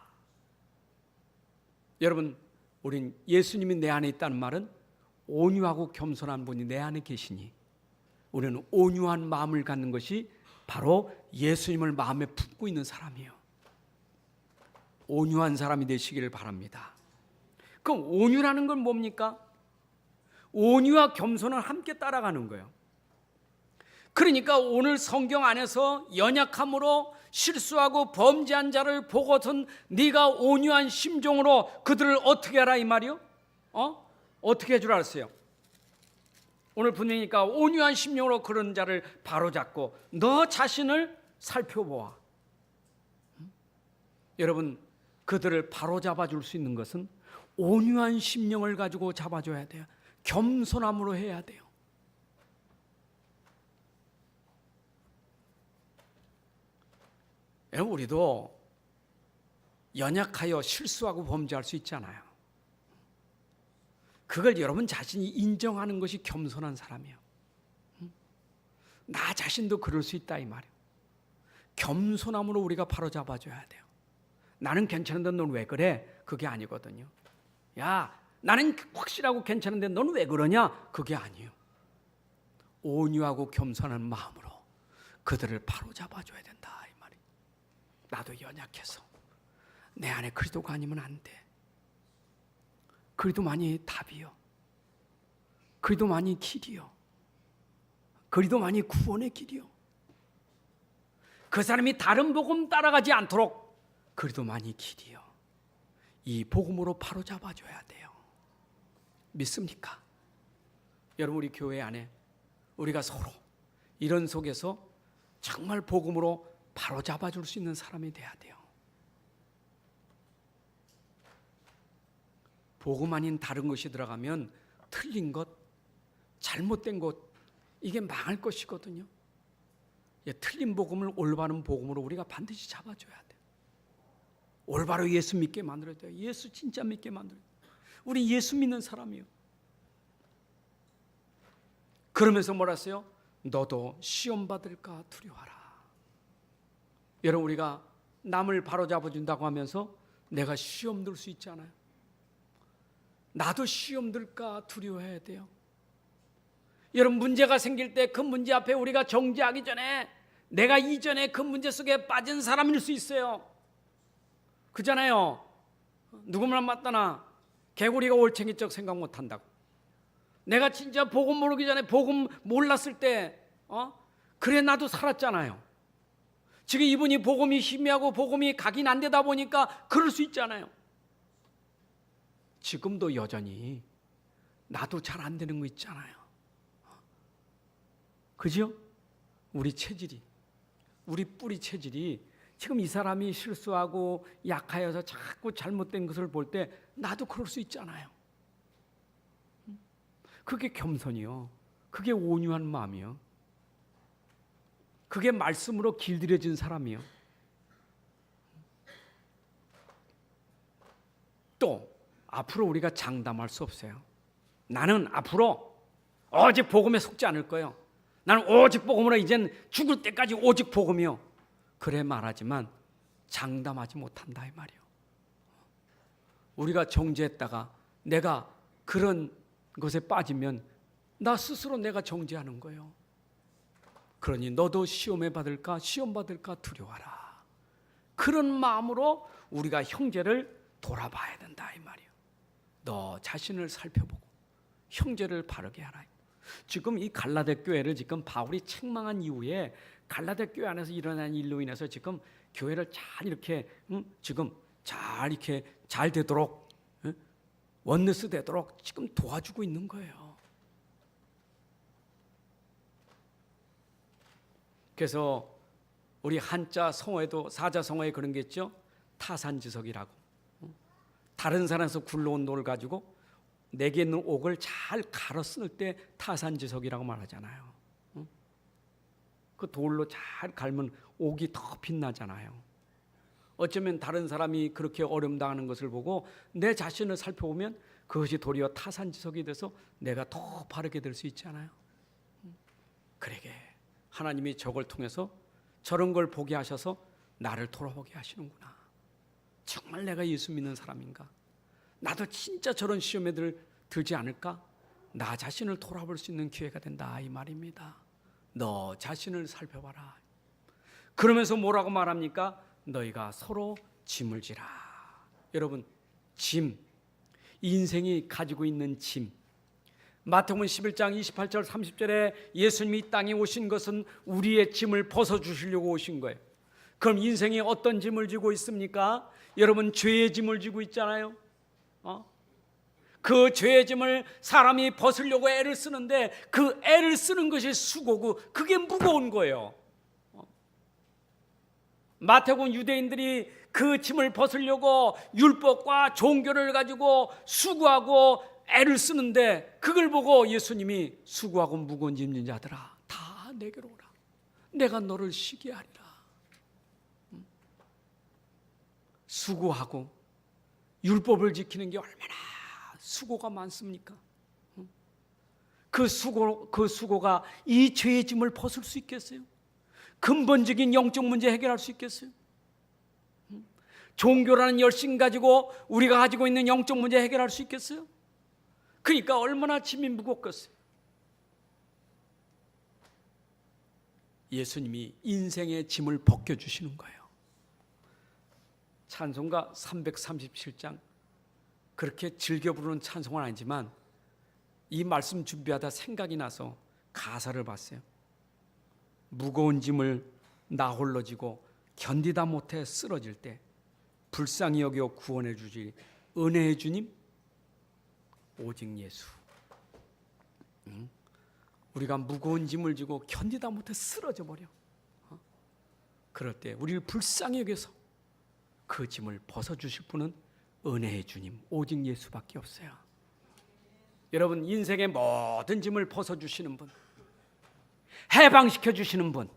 여러분, 우린 예수님이 내 안에 있다는 말은 온유하고 겸손한 분이 내 안에 계시니 우리는 온유한 마음을 갖는 것이 바로 예수님을 마음에 품고 있는 사람이에요. 온유한 사람이 되시기를 바랍니다. 그럼 온유라는 건 뭡니까? 온유와 겸손을 함께 따라가는 거예요. 그러니까 오늘 성경 안에서 연약함으로 실수하고 범죄한 자를 보고선 네가 온유한 심정으로 그들을 어떻게 하라 이 말이요? 어떻게 해줄 알았어요? 오늘 분명히니까 온유한 심령으로 그런 자를 바로잡고 너 자신을 살펴보아. 여러분, 그들을 바로잡아 줄 수 있는 것은 온유한 심령을 가지고 잡아줘야 돼요. 겸손함으로 해야 돼요. 여러분, 우리도 연약하여 실수하고 범죄할 수 있잖아요. 그걸 여러분 자신이 인정하는 것이 겸손한 사람이에요. 나 자신도 그럴 수 있다 이 말이에요. 겸손함으로 우리가 바로잡아줘야 돼요. 나는 괜찮은데 넌 왜 그래? 그게 아니거든요. 야, 나는 확실하고 괜찮은데 넌 왜 그러냐? 그게 아니에요. 온유하고 겸손한 마음으로 그들을 바로잡아줘야 된다 이 말이에요. 나도 연약해서 내 안에 그리스도가 아니면 안 돼. 그리도만이 답이요, 그리도만이 길이요, 그리도만이 구원의 길이요. 그 사람이 다른 복음 따라가지 않도록 그리도만이 길이요. 이 복음으로 바로잡아줘야 돼요. 믿습니까? 여러분, 우리 교회 안에 우리가 서로 이런 속에서 정말 복음으로 바로잡아줄 수 있는 사람이 돼야 돼요. 복음 아닌 다른 것이 들어가면 틀린 것, 잘못된 것, 이게 망할 것이거든요. 틀린 복음을 올바른 복음으로 우리가 반드시 잡아줘야 돼요. 올바로 예수 믿게 만들어야 돼요. 예수 진짜 믿게 만들어야 돼요. 우리 예수 믿는 사람이요. 그러면서 뭐라 했어요? 너도 시험 받을까 두려워하라. 여러분, 우리가 남을 바로잡아준다고 하면서 내가 시험 들 수 있잖아요. 나도 시험 들까 두려워해야 돼요. 여러분, 문제가 생길 때 그 문제 앞에 우리가 정죄하기 전에 내가 이전에 그 문제 속에 빠진 사람일 수 있어요. 그잖아요. 누구만 맞다나 개구리가 올챙이적 생각 못한다고. 내가 진짜 복음 모르기 전에 복음 몰랐을 때 그래 나도 살았잖아요. 지금 이분이 복음이 희미하고 복음이 각인 안 되다 보니까 그럴 수 있잖아요. 지금도 여전히 나도 잘 안 되는 거 있잖아요. 그죠? 우리 체질이, 우리 뿌리 체질이 지금 이 사람이 실수하고 약하여서 자꾸 잘못된 것을 볼 때 나도 그럴 수 있잖아요. 그게 겸손이요. 그게 온유한 마음이요. 그게 말씀으로 길들여진 사람이요. 또 앞으로 우리가 장담할 수 없어요. 나는 앞으로 오직 복음에 속지 않을 거예요. 나는 오직 복음으로 이젠 죽을 때까지 오직 복음이요. 그래 말하지만 장담하지 못한다 이 말이에요. 우리가 정죄했다가 내가 그런 것에 빠지면 나 스스로 내가 정죄하는 거예요. 그러니 너도 시험 받을까 두려워하라. 그런 마음으로 우리가 형제를 돌아봐야 된다 이 말이에요. 너 자신을 살펴보고 형제를 바르게 하라. 지금 이 갈라데 교회를 지금 바울이 책망한 이후에 갈라데 교회 안에서 일어난 일로 인해서 지금 교회를 잘 이렇게 지금 잘 이렇게 잘 되도록 원네스 되도록 지금 도와주고 있는 거예요. 그래서 우리 한자 성어에도 사자성어에 그런 게 있죠. 타산지석이라고. 다른 산에서 굴러온 돌을 가지고 내게 있는 옥을 잘 갈아 쓸 때 타산지석이라고 말하잖아요. 그 돌로 잘 갈면 옥이 더 빛나잖아요. 어쩌면 다른 사람이 그렇게 어려움당하는 것을 보고 내 자신을 살펴보면 그것이 도리어 타산지석이 돼서 내가 더 바르게 될 수 있잖아요. 그러게 하나님이 저걸 통해서 저런 걸 보게 하셔서 나를 돌아보게 하시는구나. 정말 내가 예수 믿는 사람인가? 나도 진짜 저런 시험에 들지 않을까? 나 자신을 돌아볼 수 있는 기회가 된다 이 말입니다. 너 자신을 살펴봐라. 그러면서 뭐라고 말합니까? 너희가 서로 짐을 지라. 여러분, 짐, 인생이 가지고 있는 짐. 마태복음 11장 28절 30절에 예수님이 이 땅에 오신 것은 우리의 짐을 벗어주시려고 오신 거예요. 그럼 인생이 어떤 짐을 지고 있습니까? 여러분, 죄의 짐을 지고 있잖아요. 그 죄의 짐을 사람이 벗으려고 애를 쓰는데 그 애를 쓰는 것이 수고고 그게 무거운 거예요. 마태복음 유대인들이 그 짐을 벗으려고 율법과 종교를 가지고 수고하고 애를 쓰는데 그걸 보고 예수님이 수고하고 무거운 짐진 자들아 다 내게로 오라. 내가 너를 쉬게 하리라. 수고하고 율법을 지키는 게 얼마나 수고가 많습니까? 그 수고가 이 죄의 짐을 벗을 수 있겠어요? 근본적인 영적 문제 해결할 수 있겠어요? 종교라는 열심 가지고 우리가 가지고 있는 영적 문제 해결할 수 있겠어요? 그러니까 얼마나 짐이 무겁겠어요? 예수님이 인생의 짐을 벗겨주시는 거예요. 찬송가 337장 그렇게 즐겨 부르는 찬송은 아니지만 이 말씀 준비하다 생각이 나서 가사를 봤어요. 무거운 짐을 나 홀로 지고 견디다 못해 쓰러질 때 불쌍히 여겨 구원해 주지 은혜의 주님 오직 예수. 우리가 무거운 짐을 지고 견디다 못해 쓰러져 버려. 그럴 때 우리를 불쌍히 여겨서 그 짐을 벗어주실 분은 은혜의 주님 오직 예수밖에 없어요. 여러분, 인생의 모든 짐을 벗어주시는 분, 해방시켜 주시는 분,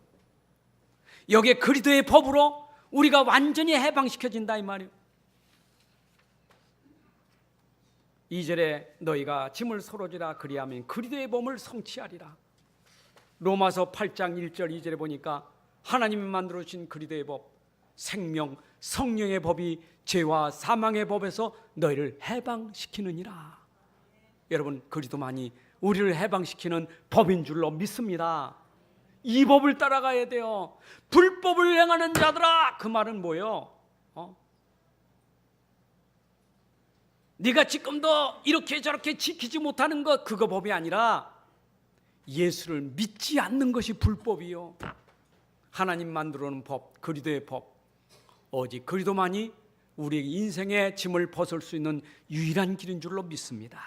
여기에 그리스도의 법으로 우리가 완전히 해방시켜진다 이 말이에요. 2절에 너희가 짐을 서로 지라 그리하면 그리스도의 법을 성취하리라. 로마서 8장 1절 2절에 보니까 하나님이 만들어 주신 그리스도의 법, 생명 성령의 법이 죄와 사망의 법에서 너희를 해방시키느니라. 여러분, 그리스도만이 우리를 해방시키는 법인 줄로 믿습니다. 이 법을 따라가야 돼요. 불법을 행하는 자들아, 그 말은 뭐예요? 네가 지금도 이렇게 저렇게 지키지 못하는 것, 그거 법이 아니라 예수를 믿지 않는 것이 불법이요. 하나님 만들어 놓은 법, 그리스도의 법, 오직 그리스도만이 우리의 인생의 짐을 벗을 수 있는 유일한 길인 줄로 믿습니다.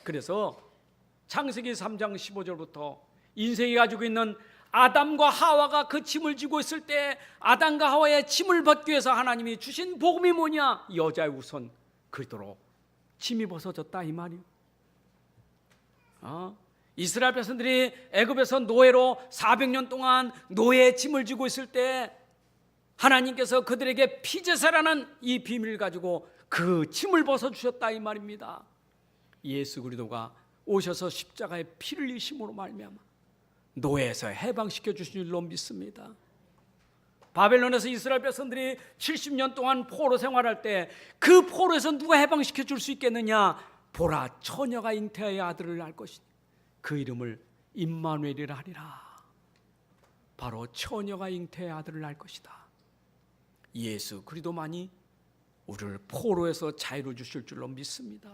그래서 창세기 3장 15절부터 인생이 가지고 있는 아담과 하와가 그 짐을 지고 있을 때 아담과 하와의 짐을 벗기 위해서 하나님이 주신 복음이 뭐냐? 여자의 우선 그리스도로 짐이 벗어졌다 이 말이에요. 이스라엘 백성들이 애굽에서 노예로 400년 동안 노예의 짐을 지고 있을 때 하나님께서 그들에게 피제사라는 이 비밀을 가지고 그 짐을 벗어주셨다 이 말입니다. 예수 그리스도가 오셔서 십자가에 피를 흘리심으로 말미암아 노예에서 해방시켜 주신 줄로 믿습니다. 바벨론에서 이스라엘 백성들이 70년 동안 포로 생활할 때 그 포로에서 누가 해방시켜 줄 수 있겠느냐? 보라, 처녀가 잉태하여 아들을 낳을 것이니 그 이름을 임마누엘이라 하리라. 바로 처녀가 잉태하여 아들을 낳을 것이다. 예수 그리스도만이 우리를 포로에서 자유를 주실 줄로 믿습니다.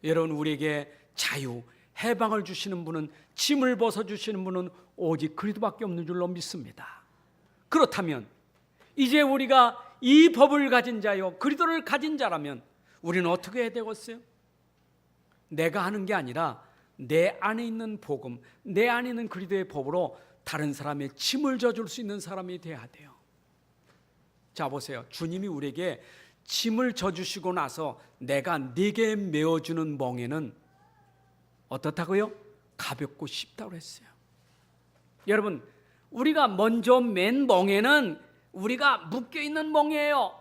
여러분, 우리에게 자유, 해방을 주시는 분은, 짐을 벗어주시는 분은 오직 그리스도밖에 없는 줄로 믿습니다. 그렇다면 이제 우리가 이 법을 가진 자요, 그리스도를 가진 자라면 우리는 어떻게 해야 되겠어요? 내가 하는 게 아니라 내 안에 있는 복음, 내 안에 있는 그리스도의 법으로 다른 사람의 짐을 져줄 수 있는 사람이 돼야 돼요. 자, 보세요. 주님이 우리에게 짐을 져주시고 나서 내가 네게 메어주는 멍에는 어떻다고요? 가볍고 쉽다고 했어요. 여러분, 우리가 먼저 맨 멍에는 우리가 묶여있는 멍이에요.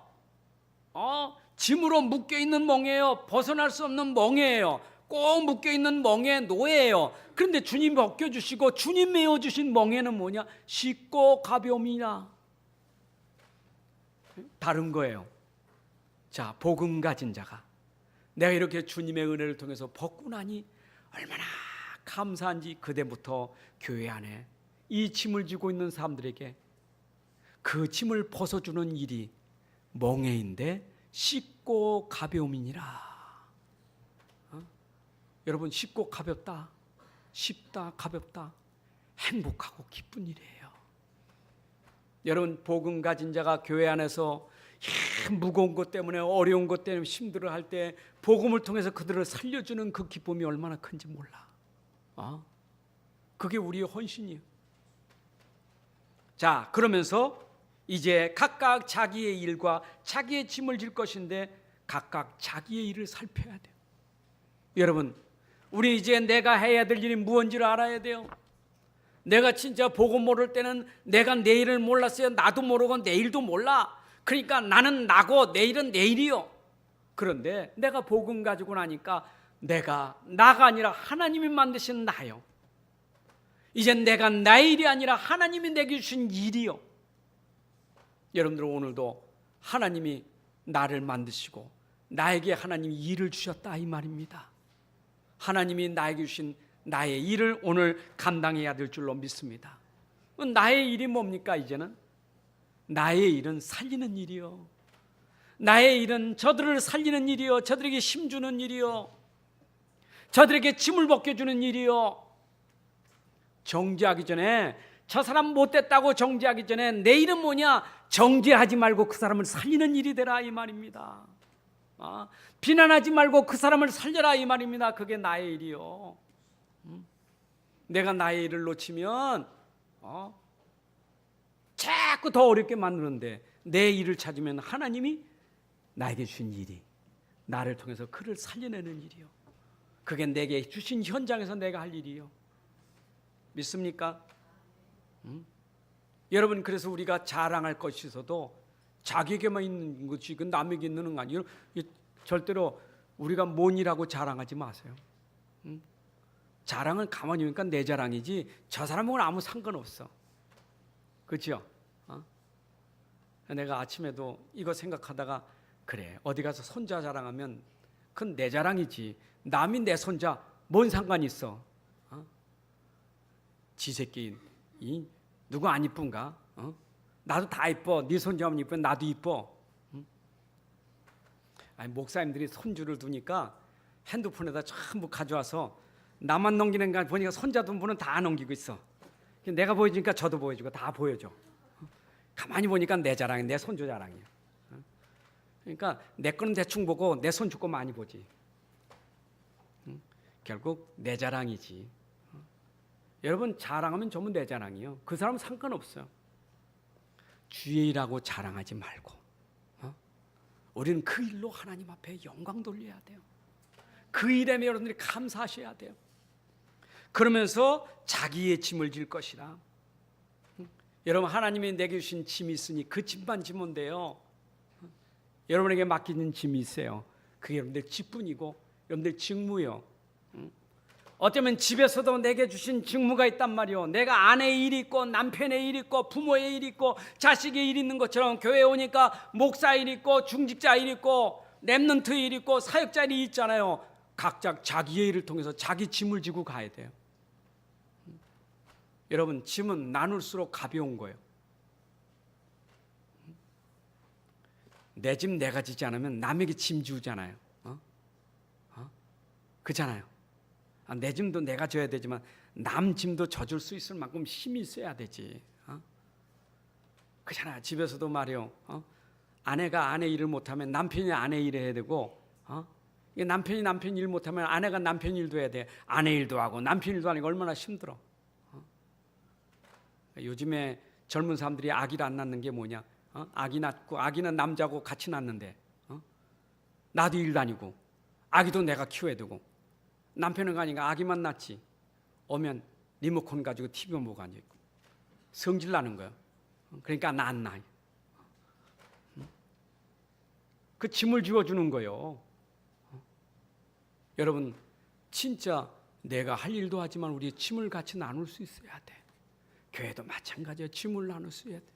짐으로 묶여있는 멍이에요. 벗어날 수 없는 멍이에요. 꼭 묶여있는 멍의 노예예요. 그런데 주님 벗겨주시고 주님 메어주신 멍에는 뭐냐? 쉽고 가벼움이나 다른 거예요. 자, 복음 가진 자가 내가 이렇게 주님의 은혜를 통해서 벗고 나니 얼마나 감사한지 그때부터 교회 안에 이 짐을 지고 있는 사람들에게 그 짐을 벗어주는 일이 멍에인데 쉽고 가벼움이니라. 여러분, 쉽고 가볍다, 쉽다, 가볍다, 행복하고 기쁜 일이에요. 여러분, 복음 가진 자가 교회 안에서 무거운 것 때문에, 어려운 것 때문에 힘들어할 때 복음을 통해서 그들을 살려주는 그 기쁨이 얼마나 큰지 몰라. 그게 우리의 헌신이에요. 자, 그러면서 이제 각각 자기의 일과 자기의 짐을 질 것인데 각각 자기의 일을 살펴야 돼요. 여러분, 우리 이제 내가 해야 될 일이 무엇인지를 알아야 돼요. 내가 진짜 복음 모를 때는 내가 내일을 몰랐어요. 나도 모르고 내일도 몰라. 그러니까 나는 나고 내일은 내일이요. 그런데 내가 복음 가지고 나니까 나가 아니라 하나님이 만드신 나요. 이젠 내가 나의 일이 아니라 하나님이 내게 주신 일이요. 여러분들, 오늘도 하나님이 나를 만드시고 나에게 하나님이 일을 주셨다 이 말입니다. 하나님이 나에게 주신 나의 일을 오늘 감당해야 될 줄로 믿습니다. 나의 일이 뭡니까? 이제는 나의 일은 살리는 일이요, 나의 일은 저들을 살리는 일이요, 저들에게 힘주는 일이요, 저들에게 짐을 벗겨주는 일이요. 정죄하기 전에, 저 사람 못됐다고 정죄하기 전에 내 일은 뭐냐? 정죄하지 말고 그 사람을 살리는 일이 되라 이 말입니다. 비난하지 말고 그 사람을 살려라 이 말입니다. 그게 나의 일이요. 내가 나의 일을 놓치면 자꾸 더 어렵게 만드는데, 내 일을 찾으면 하나님이 나에게 주신 일이 나를 통해서 그를 살려내는 일이요, 그게 내게 주신 현장에서 내가 할 일이요. 믿습니까? 여러분, 그래서 우리가 자랑할 것이 있어도 자기에게만 있는 것이 그 남에게 있는 거 아니에요. 절대로 우리가 뭔 일하고 자랑하지 마세요. 자랑은 가만히 보니까 내 자랑이지 저 사람하고는 아무 상관없어. 그렇죠? 내가 아침에도 이거 생각하다가, 그래, 어디 가서 손자 자랑하면 그건 내 자랑이지 남이 내 손자 뭔 상관이 있어? 지 새끼 누구 안 이쁜가? 나도 다 이뻐. 네 손자면 이뻐. 나도 이뻐. 아니, 목사님들이 손주를 두니까 핸드폰에다 전부 가져와서 나만 넘기는 거 보니까 손자 두 분은 다 넘기고 있어. 내가 보여주니까 저도 보여주고 다 보여줘. 가만히 보니까 내 자랑이, 내 손주 자랑이야. 그러니까 내 거는 대충 보고 내 손주 거 많이 보지. 결국 내 자랑이지. 여러분, 자랑하면 전부 내 자랑이요. 그 사람은 상관없어요. 주의 일하고 자랑하지 말고 우리는 그 일로 하나님 앞에 영광 돌려야 돼요. 그 일에 여러분들이 감사하셔야 돼요. 그러면서 자기의 짐을 질 것이라. 여러분, 하나님이 내게 주신 짐이 있으니 그 짐만 지면 돼요. 여러분에게 맡기는 짐이 있어요. 그게 여러분들 직분이고 여러분들 직무요. 어쩌면 집에서도 내게 주신 직무가 있단 말이요. 내가 아내의 일이 있고 남편의 일이 있고 부모의 일이 있고 자식의 일이 있는 것처럼 교회에 오니까 목사 일 있고 중직자 일 있고 렘넌트 일 있고 사역자 일이 있잖아요. 각자 자기의 일을 통해서 자기 짐을 지고 가야 돼요. 여러분, 짐은 나눌수록 가벼운 거예요. 내 집 내가 지지 않으면 남에게 짐 지우잖아요. 그렇잖아요. 내 짐도 내가 져야 되지만 남 짐도 져줄 수 있을 만큼 힘이 있어야 되지. 그렇잖아요. 집에서도 말이요. 아내가 아내 일을 못하면 남편이 아내 일을 해야 되고, 남편이 남편 일 못하면 아내가 남편 일도 해야 돼. 아내 일도 하고 남편 일도 하니까 얼마나 힘들어. 요즘에 젊은 사람들이 아기를 안 낳는 게 뭐냐? 아기 낳고 아기는 남자고 같이 낳는데, 나도 일 다니고 아기도 내가 키워야 되고 남편은 가니까 아기만 낳지. 오면 리모컨 가지고 TV만 보고 앉아있고 성질 나는 거야. 그러니까 나 안 낳아. 그 짐을 지워주는 거예요. 여러분, 진짜 내가 할 일도 하지만 우리의 짐을 같이 나눌 수 있어야 돼. 교회도 마찬가지야. 짐을 나눌 수 있어야 돼.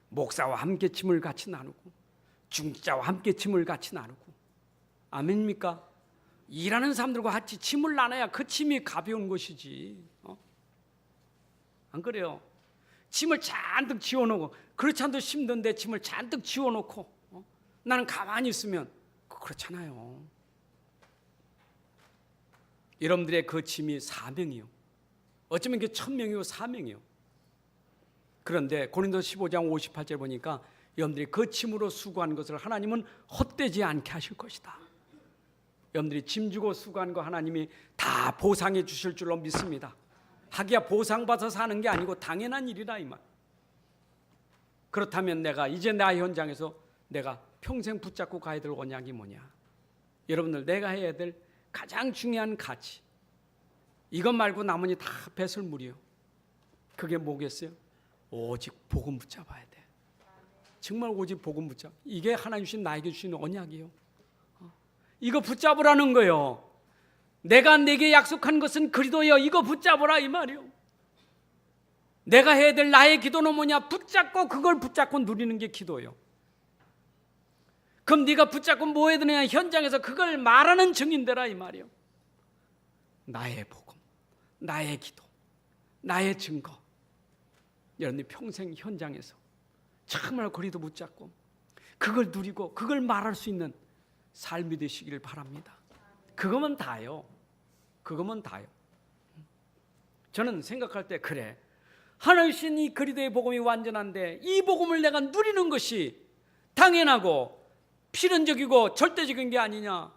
목사와 함께 짐을 같이 나누고 중직자와 함께 짐을 같이 나누고. 아멘입니까? 일하는 사람들과 같이 짐을 나눠야 그 짐이 가벼운 것이지. 안 그래요? 짐을 잔뜩 지워놓고, 그렇지 않아도 힘든데 짐을 잔뜩 지워놓고 나는 가만히 있으면 그렇잖아요. 여러분들의 그 짐이 사명이요. 어쩌면 그게 천명이고 사명이요. 그런데 고린도서 15장 58절 보니까 여러분들이 그 짐으로 수고한 것을 하나님은 헛되지 않게 하실 것이다. 여러분들이 짐지고 수고한 거 하나님이 다 보상해 주실 줄로 믿습니다. 하기야 보상받아서 사는 게 아니고 당연한 일이라 이 말. 그렇다면 내가 이제 나 현장에서 내가 평생 붙잡고 가야 될 언약이 뭐냐? 여러분들, 내가 해야 될 가장 중요한 가치, 이것 말고 나머지 다 배설물이요. 그게 뭐겠어요? 오직 복음 붙잡아야 돼. 정말 오직 복음 붙잡. 이게 하나님 주신 나에게 주신 언약이요. 이거 붙잡으라는 거예요. 내가 내게 약속한 것은 그리도여, 이거 붙잡으라 이 말이요. 내가 해야 될 나의 기도는 뭐냐? 붙잡고 그걸 붙잡고 누리는 게 기도예요. 그럼 네가 붙잡고 뭐 해야 되느냐? 현장에서 그걸 말하는 증인되라 이 말이요. 나의 복음, 나의 기도, 나의 증거. 여러분이 평생 현장에서 정말 거리도 붙잡고 그걸 누리고 그걸 말할 수 있는 삶이 되시기를 바랍니다. 그거면 다요. 그거면 다요. 저는 생각할 때 그래, 하나님 이 그리스도의 복음이 완전한데 이 복음을 내가 누리는 것이 당연하고 필연적이고 절대적인 게 아니냐.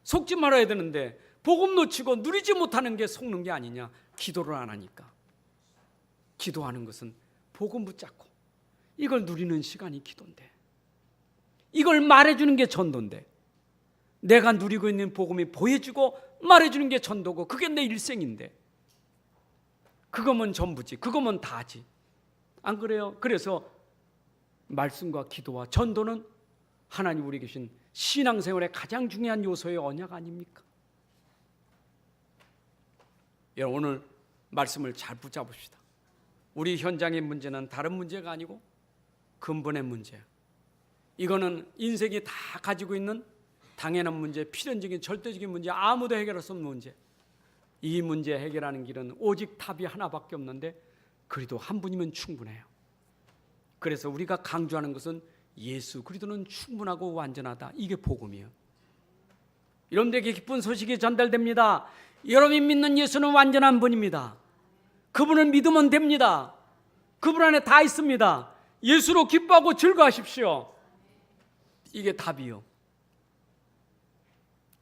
속지 말아야 되는데 복음 놓치고 누리지 못하는 게 속는 게 아니냐. 기도를 안 하니까. 기도하는 것은 복음 붙잡고 이걸 누리는 시간이 기도인데, 이걸 말해주는 게 전도인데, 내가 누리고 있는 복음이 보여주고 말해주는 게 전도고 그게 내 일생인데, 그거면 전부지, 그거면 다지. 안 그래요? 그래서 말씀과 기도와 전도는 하나님 우리 계신 신앙생활의 가장 중요한 요소의 언약 아닙니까? 여러분, 오늘 말씀을 잘 붙잡읍시다. 우리 현장의 문제는 다른 문제가 아니고 근본의 문제. 이거는 인생이 다 가지고 있는 당연한 문제, 필연적인 절대적인 문제, 아무도 해결할 수 없는 문제. 이 문제 해결하는 길은 오직 답이 하나밖에 없는데 그리도 한 분이면 충분해요. 그래서 우리가 강조하는 것은 예수 그리스도는 충분하고 완전하다. 이게 복음이에요. 여러분들에게 기쁜 소식이 전달됩니다. 여러분이 믿는 예수는 완전한 분입니다. 그분을 믿으면 됩니다. 그분 안에 다 있습니다. 예수로 기뻐하고 즐거워하십시오. 이게 답이요.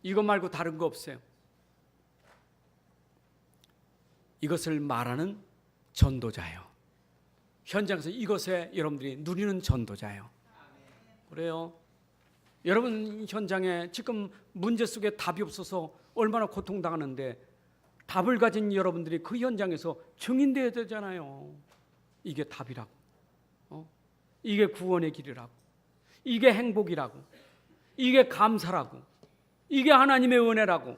이거 말고 다른 거 없어요. 이것을 말하는 전도자예요. 현장에서 이것에 여러분들이 누리는 전도자예요. 그래요. 여러분 현장에 지금 문제 속에 답이 없어서 얼마나 고통당하는데 답을 가진 여러분들이 그 현장에서 증인되어야 되잖아요. 이게 답이라고. 이게 구원의 길이라고. 이게 행복이라고. 이게 감사라고. 이게 하나님의 은혜라고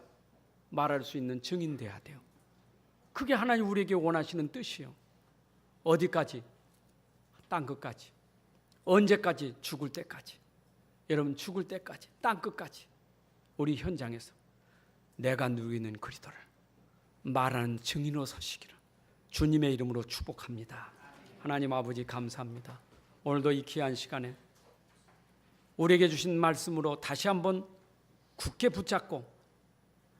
말할 수 있는 증인돼야 돼요. 그게 하나님 우리에게 원하시는 뜻이요. 어디까지? 땅끝까지. 언제까지? 죽을 때까지. 여러분 죽을 때까지, 땅끝까지 우리 현장에서 내가 누리는 그리스도를 말하는 증인으로 서시기를 주님의 이름으로 축복합니다. 하나님 아버지 감사합니다. 오늘도 이 귀한 시간에 우리에게 주신 말씀으로 다시 한번 굳게 붙잡고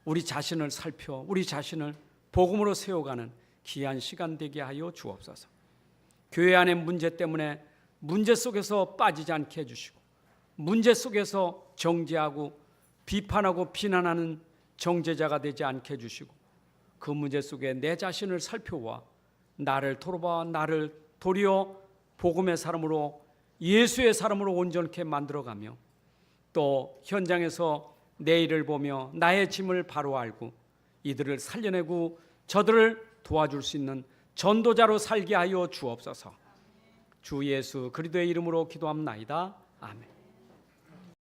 우리 자신을 살펴 우리 자신을 복음으로 세워가는 귀한 시간 되게 하여 주옵소서. 교회 안의 문제 때문에 문제 속에서 빠지지 않게 해주시고 문제 속에서 정죄하고 비판하고 비난하는 정죄자가 되지 않게 해주시고 그 문제 속에 내 자신을 살펴와 나를 돌아봐 나를 도리어 복음의 사람으로 예수의 사람으로 온전케 만들어가며 또 현장에서 내 일을 보며 나의 짐을 바로 알고 이들을 살려내고 저들을 도와줄 수 있는 전도자로 살게 하여 주옵소서. 주 예수 그리스도의 이름으로 기도합나이다. 아멘.